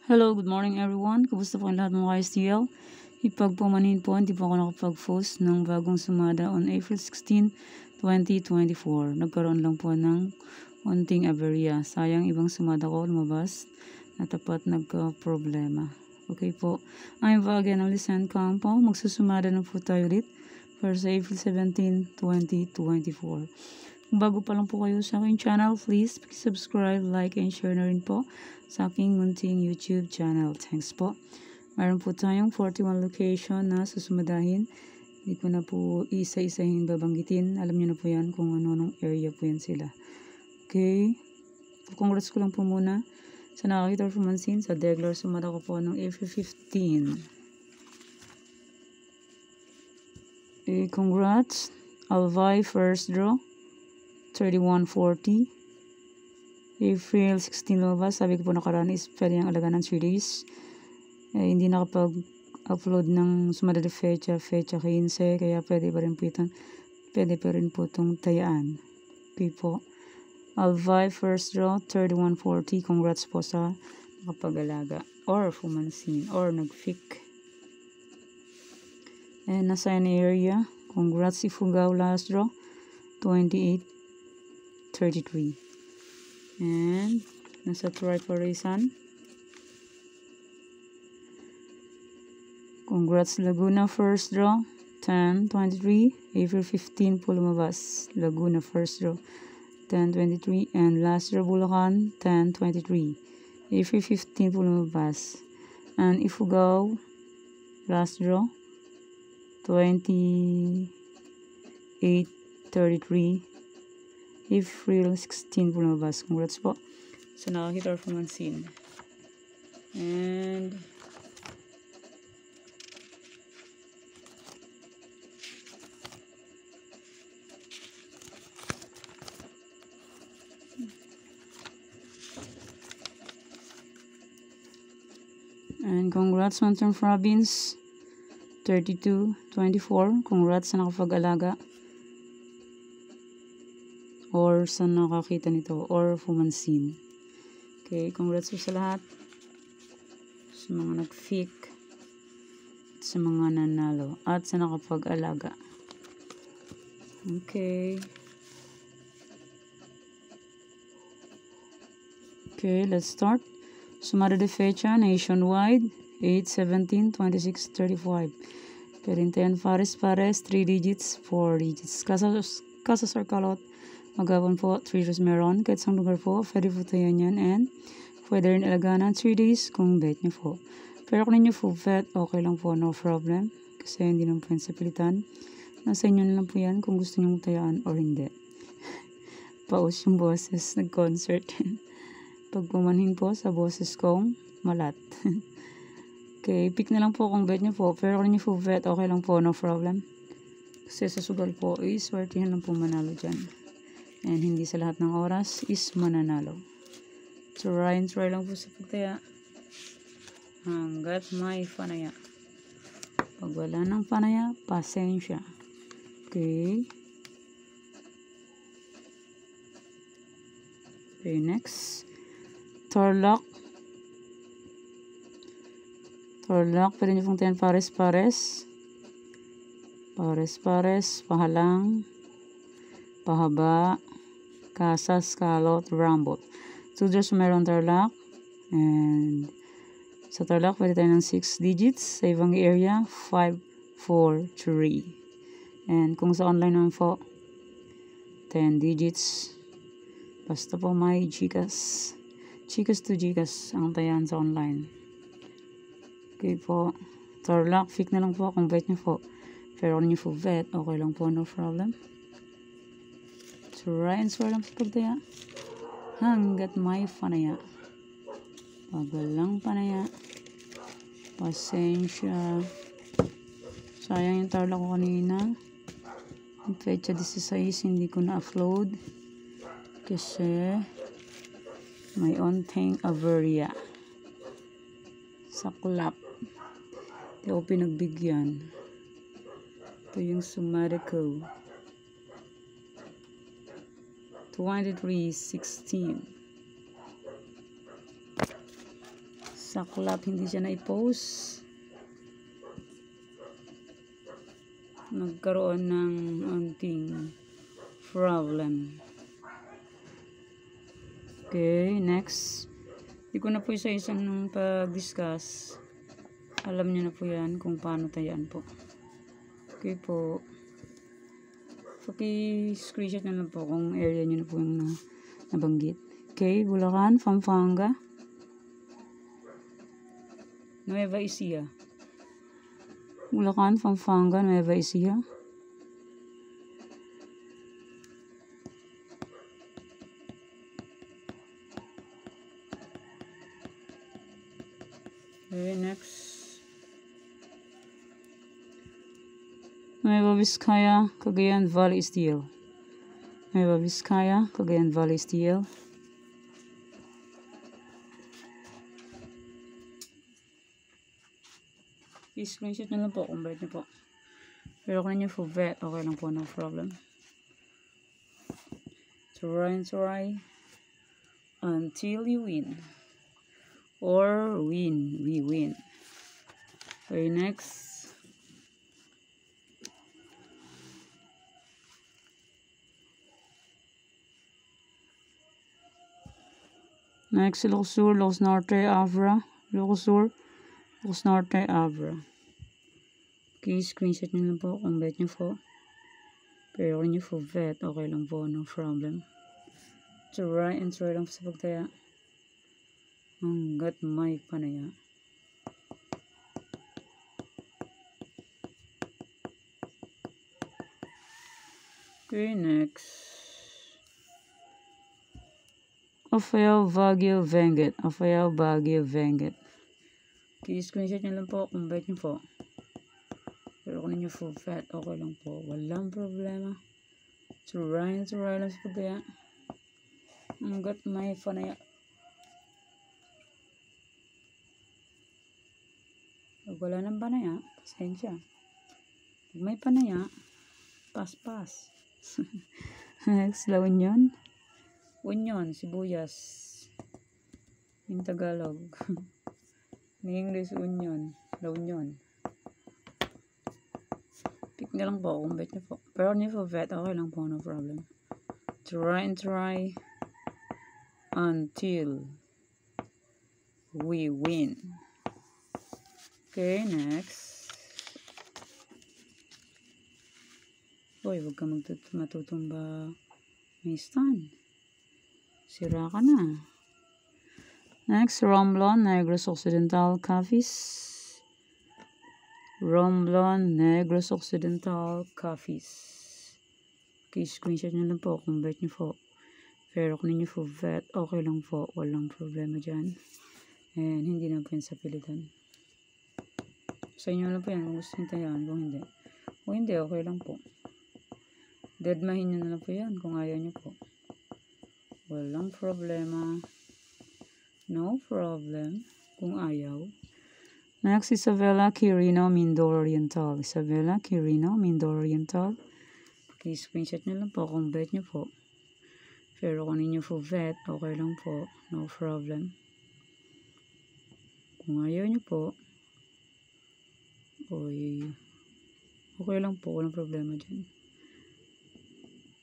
Hello, good morning everyone. Kamusta po ang lahat mga ka-STL? Ipagpumanhin po, hindi po ako nakapag-post ng bagong sumada on April 16, 2024. Nagkaroon lang po ng unting aberya. Sayang ibang sumada ko lumabas na tapat nagka-problema. Okay po. I'm Vag Analyst and Campo. Magsusumada na po tayo ulit para sa April 17, 2024. Kung bago pa lang po kayo sa aking channel, please subscribe, like, and share na rin po sa aking munting YouTube channel. Thanks po. Mayroon po tayong 41 location na susumadahin. Hindi ko na po isa-isahin babanggitin. Alam niyo na po yan kung ano-anong area po yan sila. Okay. Congrats ko lang po muna sa nakakita performance sa Deglar. Sumada ko po ng April 15. Okay, congrats. Alvi first draw. 3140. April 16 lumabas. Sabi ko po nakaraan is pwede yung alaga ng 3 days. Hindi nakapag-upload ng sumada de fecha 15. Kaya pwede pa rin po itong tayaan. Okay po. Alvi first draw 3140. Congrats po sa nakapag-alaga or fumansin or nag-fic. And nasa area. Congrats si Fugao last draw 2833. And nasa Triparisan. Congrats Laguna first draw 1023. April 15 po lumabas. Laguna first draw 1023. And last draw Bulacan 1023. April 15 po lumabas. And Ifugao last draw 2833. April 16 po lumabas. Congrats po sa nakakita performance. And congrats Mountain Province 3224. Congrats sa nakapag-alaga or sa nakakita nito or fumansin. Okay, congrats po sa lahat, sa mga nag-fic, sa mga nanalo at sa nakapag-alaga. Okay, let's start. Sumada de fecha nationwide 8-17-26-35. Perintean Fares 3 digits, 4 digits. Casa Sarkalot Magabon po, 3 days meron. Kahit sa lugar po, pwede po tayo yan. And pwede rin alaganan 3 days kung bet nyo po. Pero kung ninyo po bet, okay lang po, no problem. Kasi hindi naman po yan sa pilitan. Nasa inyo na lang po yan kung gusto nyo tayaan or hindi. Paus yung boses, nag-concert. Pagpumanhin po sa boses kong malat. Okay, pick na lang po kung bet nyo po. Pero kung ninyo po bet, okay lang po, no problem. Kasi sa sugal po, swertihan lang po manalo dyan. And hindi sa lahat ng oras is mananalo. So, try lang po sa pagtaya. Hanggat may panaya. Pag wala ng panaya, pasensya. Okay. Okay, next. Tarlac. Pwede nyo pong 10 pares. Pahalang. Pahaba. Casas, Calot, Ramble. Tudors meron Tarlac. And sa Tarlac, pwede tayo ng 6 digits. Sa ibang area, 5, 4, 3. And kung sa online naman po, 10 digits. Basta po may Gcash. Gcash to Gcash ang tayan sa online. Okay po. Tarlac, fick na lang po kung bet nyo po. Pero kung nyo po bet, okay lang po, no problem. Try and swear lang sa pagtaya. Hanggat may panaya. Pag walang panaya, pasensya. Sayang yung Tarlac ko kanina. Ang fecha 16, hindi ko na-upload. Kasi may onting aberya. Saklap. Hindi ako pinagbigyan. Ito yung sumada ko. 2316. Saklap, hindi siya na-post. Nagkaroon ng unting problem. Okay, next. Hindi ko na po isa-isang pag-discuss. Alam niyo na po yan kung paano tayaan po. Okay po. Paki-screenshot na lang po kung area niyo na po yung nabanggit. Okay, Bulacan, Pampanga, Nueva Ecija. Bulacan, Pampanga, Nueva Ecija. Okay, next. Nueva Vizcaya, Cagayan Valley Steel. Nueva Vizcaya, Cagayan Valley Steel. I-screenshot nyo lang po kung bakit nyo po. Pero kung nyo po vet, okay lang po, no problem. Try until you win. Or we win. Okay, next. Next, Ilocos Sur, Ilocos Norte, Abra. Ilocos Sur, Ilocos Norte, Abra. Okay, screenshot nyo lang po kung bet nyo po. Pero kung nyo po vet, okay lang po, no problem. Try lang sa pagtaya. Hanggat may panaya. Okay, next. Apayao Baguio Benguet. Apayao Baguio Benguet. Okay, screenshot nyo lang po kung bet nyo po. Pero kung ninyo full fat, okay lang po. Walang problema. Try lang sa pagtaya. Hanggat may panaya. Pag wala ng panaya, pasensya. Pag may panaya, pas. Next, La Union. Union, sibuyas. In Tagalog. In English, Union. La Union. Pick na lang po kung bet nyo po. Pero nyo po vet, okay lang po, no problem. Try until we win. Okay, next. Uy, huwag ka matutumba. May stand. Sira ka na. Next, Romblon, Negros Occidental, Cafes. Romblon, Negros Occidental, Cafes. Okay, screenshot nyo lang po kung bet nyo po. Pero kung ninyo po vet, okay lang po. Walang problema dyan. And hindi na po yan sa pilitan. Sa inyo lang po yan kung gusto nyo tayaan. Kung hindi. Kung hindi, okay lang po. Deadmahin nyo na lang po yan kung ayaw nyo po. Walang problema. No problem. Kung ayaw. Next, Isabela Quirino, Mindoro Oriental. Isabela Quirino, Mindoro Oriental. Okay, screenshot nyo lang po kung bet nyo po. Pero kung ninyo po vet, okay lang po. No problem. Kung ayaw nyo po, okay lang po. Walang problema dyan.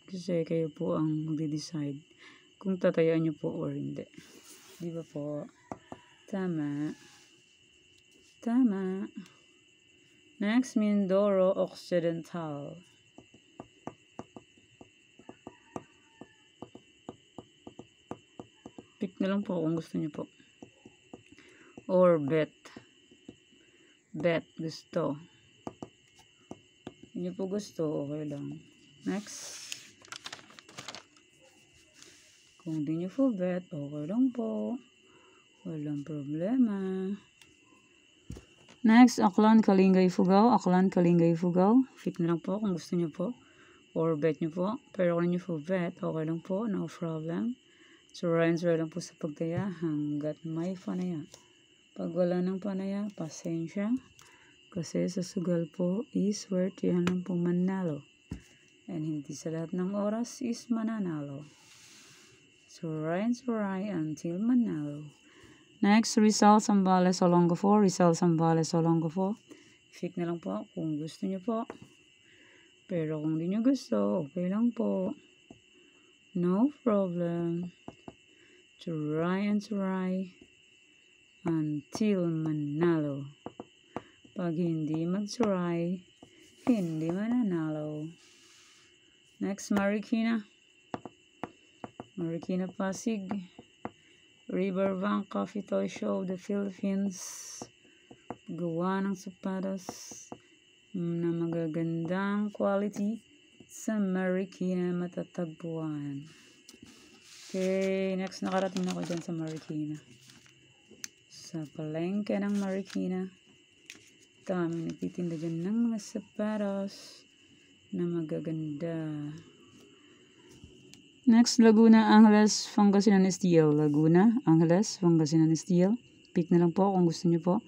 Kasi kayo po ang magde-decide kung tatayaan nyo po or hindi. Di ba po? Tama. Next, Mindoro Occidental. Pick na lang po kung gusto nyo po. Or bet. Bet, gusto. Hindi po gusto, okay lang. Next. Kung di nyo po bet, okay lang po. Walang problema. Next, Aklan, Kalingay, Fugao. Aklan, Kalingay, Fugao. Pick na lang po kung gusto nyo po. Or bet nyo po. Pero kung nyo po bet, okay lang po. No problem. Try lang po sa pagtaya hanggat may panaya. Pag wala ng panaya, pasensya. Kasi sa sugal po is worth yan lang po manalo. And hindi sa lahat ng oras is mananalo. Try until manalo. Next, Rizal Zambales Olongapo. Rizal Zambales Olongapo. Pick na lang po kung gusto nyo po. Pero kung di nyo gusto, okay lang po. No problem. Try and try until manalo. Pag hindi mag-try, hindi mananalo. Next, Marikina. Marikina Pasig. Riverbank Coffee Toy Show of the Philippines. Gawa ng sapatos na magagandang quality sa Marikina matatagpuan. Okay, next nakarating ako dyan sa Marikina. Sa palengke ng Marikina. Kami nagtitinda dyan ng mga sapatos na magaganda. Next, Laguna, Angeles, Pangasinan Steel. Laguna, Angeles, Pangasinan Steel. Pick na lang po kung gusto nyo po.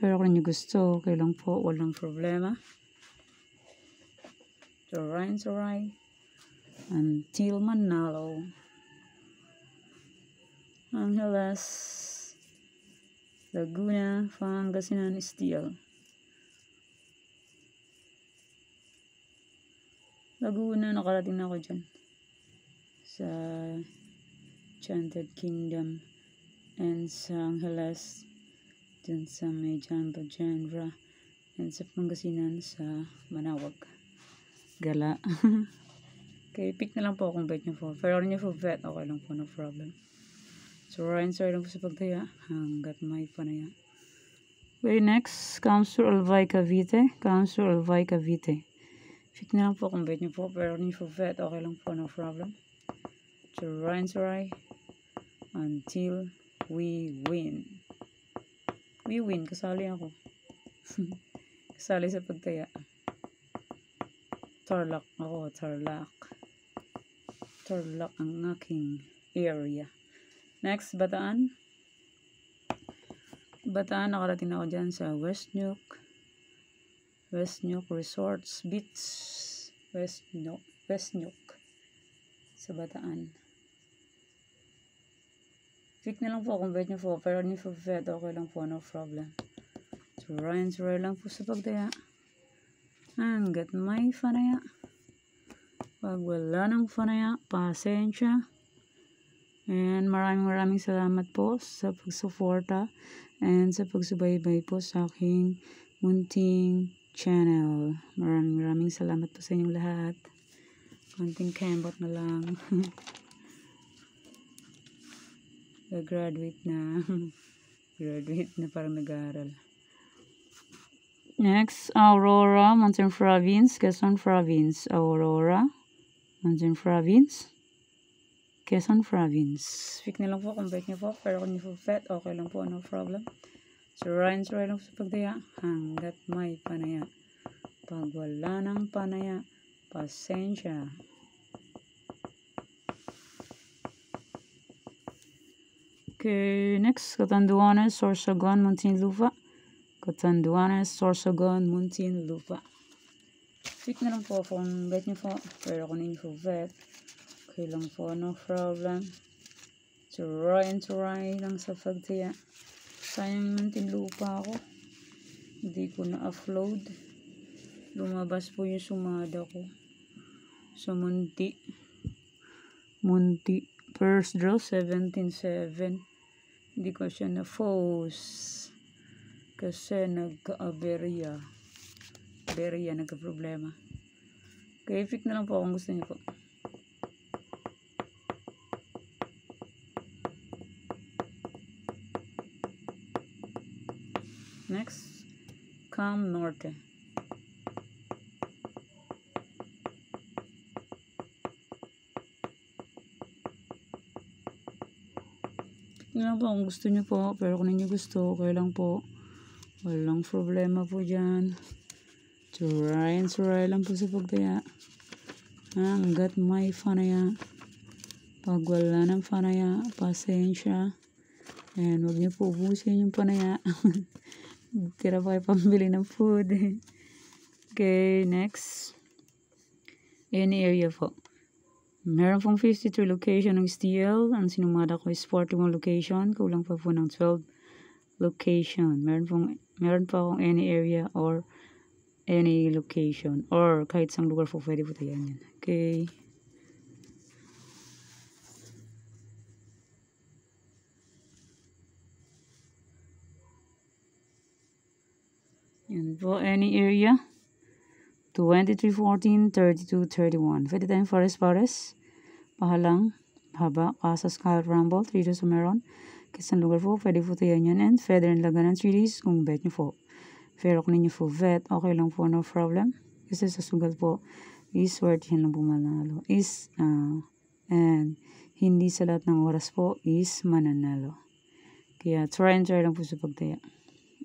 Pero kung nyo gusto, okay lang po. Walang problema. Try until manalo. Angeles, Laguna, Pangasinan Steel. Laguna, nakarating na ako dyan. Sa Enchanted Kingdom. And sa Angeles, dyan sa may Jamba Genre. And sa Pangasinan, sa Manawag. Gala. Okay, pick na lang po kung bet nyo po. Pero kung nyo po bet, okay lang po, no problem. So, Ryan, sorry lang po sa pagtaya. Hanggat may panaya. Okay, next, Kamsur Albay Cavite. Kamsur Albay Cavite. Pick na lang po kung bet nyo po. Pero kung nyo po bet, okay lang po, no problem. So, Ryan, sorry. Until we win. We win. Kasali ako. Kasali sa pagtaya. Tarlac ako. Tarlac. Tarlac ang aking area. Next, Bataan. Bataan, nakarating ako dyan sa West Nuke. West Nuke Resorts Beach. West Nuke. Sa Bataan. Pick na lang po kung bet nyo po. Pero hindi po bet, okay lang po, no problem. So, Ryan, lang po sa pagtaya. Hanggat may panaya. Pag wala ng panaya, pasensya. And maraming salamat po sa pagsuporta and sa pagsubaybay po sa aking munting channel. Maraming salamat po sa inyong lahat. Konting kembot na lang. Graduate na. Graduate na para mag-aaral. Next, Aurora, Mountain Province, Quezon Province. Aurora, Mountain Province, Quezon Province. Pick na lang po kung bet nyo po. Pero kung nyo po bet, okay lang po, no problem. So, Ryan, lang po sa pagdaya. Hanggat may panaya. Pag wala ng panaya, pasensya. Okay, next, Catanduanes, Sorsogon, Muntinlupa. Catanduanes, Sorsogon, Muntinlupa. Pick na lang po kung bet nyo po. Pero kung hindi po bet, okay lang po, no problem. Try lang sa pagtaya. Sayang Muntinlupa ako. Hindi ko na-upload. Lumabas po yung sumada ko. Sa Munti. First draw, 17-7. Hindi ko siya na-force. Kasi nagka-aberya. Nagka-problema. Okay, pick na lang po kung gusto niyo po. Next, Cam Norte. Pick na lang po kung gusto niyo po. Pero kung hindi gusto, okay lang po. Walang problema po dyan. Try lang po sa pagtaya. Hanggat may panaya. Pag wala ng panaya, pasensya. And huwag niyo po ubusin yung panaya. Tira pa kayo pambili ng food. Okay, next. Any area po. Meron pong 53 location ng STL. Ang sinumada ko is 41 location. Kulang pa po ng 12 location. Meron pa akong any area or any location. Or kahit sang lugar po pwede po tayo yan. Okay. Yan po, any area. 23, 14, 32, 31. Pwede tayong Forest. Pahalang, Haba, Casas, Scarlet Rumble, 3 days meron. Kisang lugar po, pwede po tayo yan. And Feather and Laganan 3 days kung bet nyo po. Pero kung ninyo po vet, okay lang po, no problem. Kasi sa sugal po, is worth yan lang po manalo. And hindi sa lahat ng oras po is mananalo. Kaya try lang po sa pagtaya.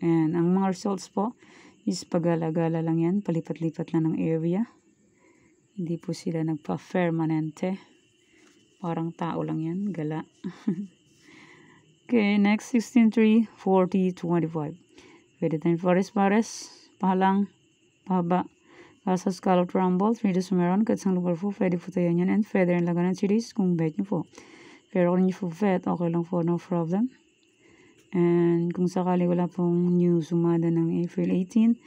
And ang mga results po is pag-gala-gala lang yan. Palipat-lipat lang ng area. Hindi po sila nagpa-permanente. Parang tao lang yan. Gala. Okay, next 16, 3, 40, 25. Pwede tayong Forest, Pahalang, Pahaba, Casas, Scarlet Rumble, 3 days meron. Kahit sang lugar po, pwede po tayo yan. And Feather and Laganan series kung bet nyo po. Pero kung nyo po bet, okay lang po, no problem. And kung sakali wala pong new sumada ng April 18,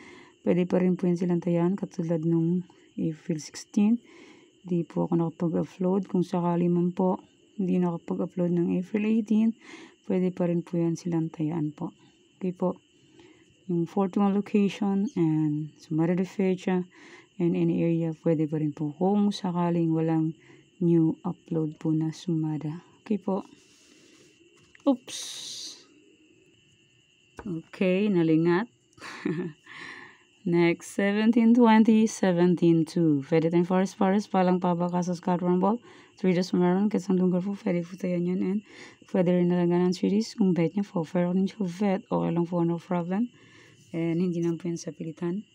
pwede pa rin po yun silang tayan katulad nung April 16. Hindi po ako nakapag-upload. Kung sakali man po hindi nakapag-upload ng April 18, pwede pa rin po yan silang tayaan po. Okay po. Yung 41 location and sumada de fecha and any area, pwede pa rin po kung sakaling walang new upload po na sumada. Okay po. Oops. Okay, nalingat. Next, 17, 20, 17, 2. Pwede tayong Forest, Palang, Paba, Casas, Scarlet Rumble. 3 days meron. Kasi ang lugar po, pwede po tayo yan. And pwede rin nalaga ng series kung bet nyo po. Pero kung nyo bet, okay lang po, no problem. And hindi lang po yan sa pilitan.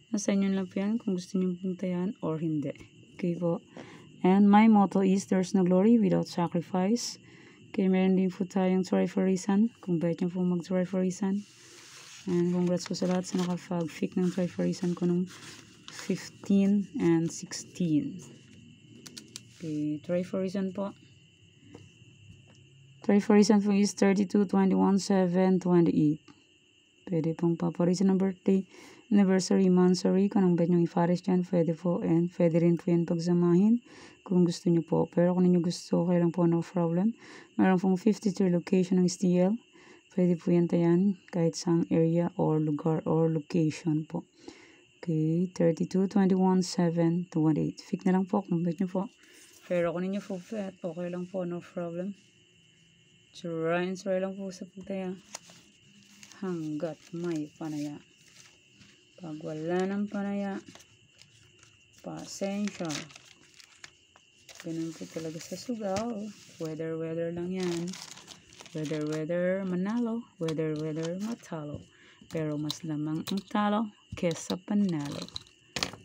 Nasa inyo lang po yan kung gusto nyo pong tayan or hindi. Okay po. And my motto is, there's no glory without sacrifice. Okay, meron din po tayong try for reason. Kung bet nyo po mag-try for reason. And congrats po sa lahat sa nakapag-pick ng try for reason ko nung 15 and 16. Okay, try for reason po. Try for reason po is 32, 21, 7, 28. Pwede pong papareason ng birthday, anniversary, monthsary. Kung anong bet nyo i-fares dyan, pwede po. And pwede rin po yan pagsamahin kung gusto nyo po. Pero kung ninyo gusto, okay lang po, no problem. Meron pong 52 location ng STL. Pwede po yan tayan kahit saang area or lugar or location po. Okay, 32, 21, 7, 28. Pick na lang po kung bet nyo po. Pero kung ninyo po bet, okay lang po, no problem. Try lang po sa pagtaya. Hanggat may panaya. Pag wala ng panaya, pasensya. Ganun po talaga sa sugal. Weather lang yan. Weather, manalo. Weather, matalo. Pero mas lamang ang talo kesa panalo.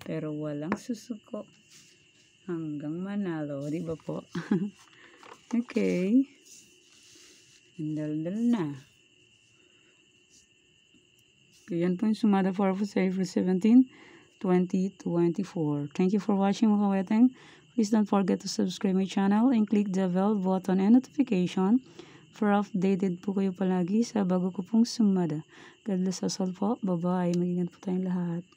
Pero walang susuko hanggang manalo. Di ba po? Okay. Dal na. Yan po yung sumada for sa April 17, 2024. Thank you for watching mga kaweteng. Please don't forget to subscribe my channel and click the bell button and notification for updated po kayo palagi sa bago ko pong sumada. God bless us all po. Bye-bye. Mag-ingat po tayong lahat.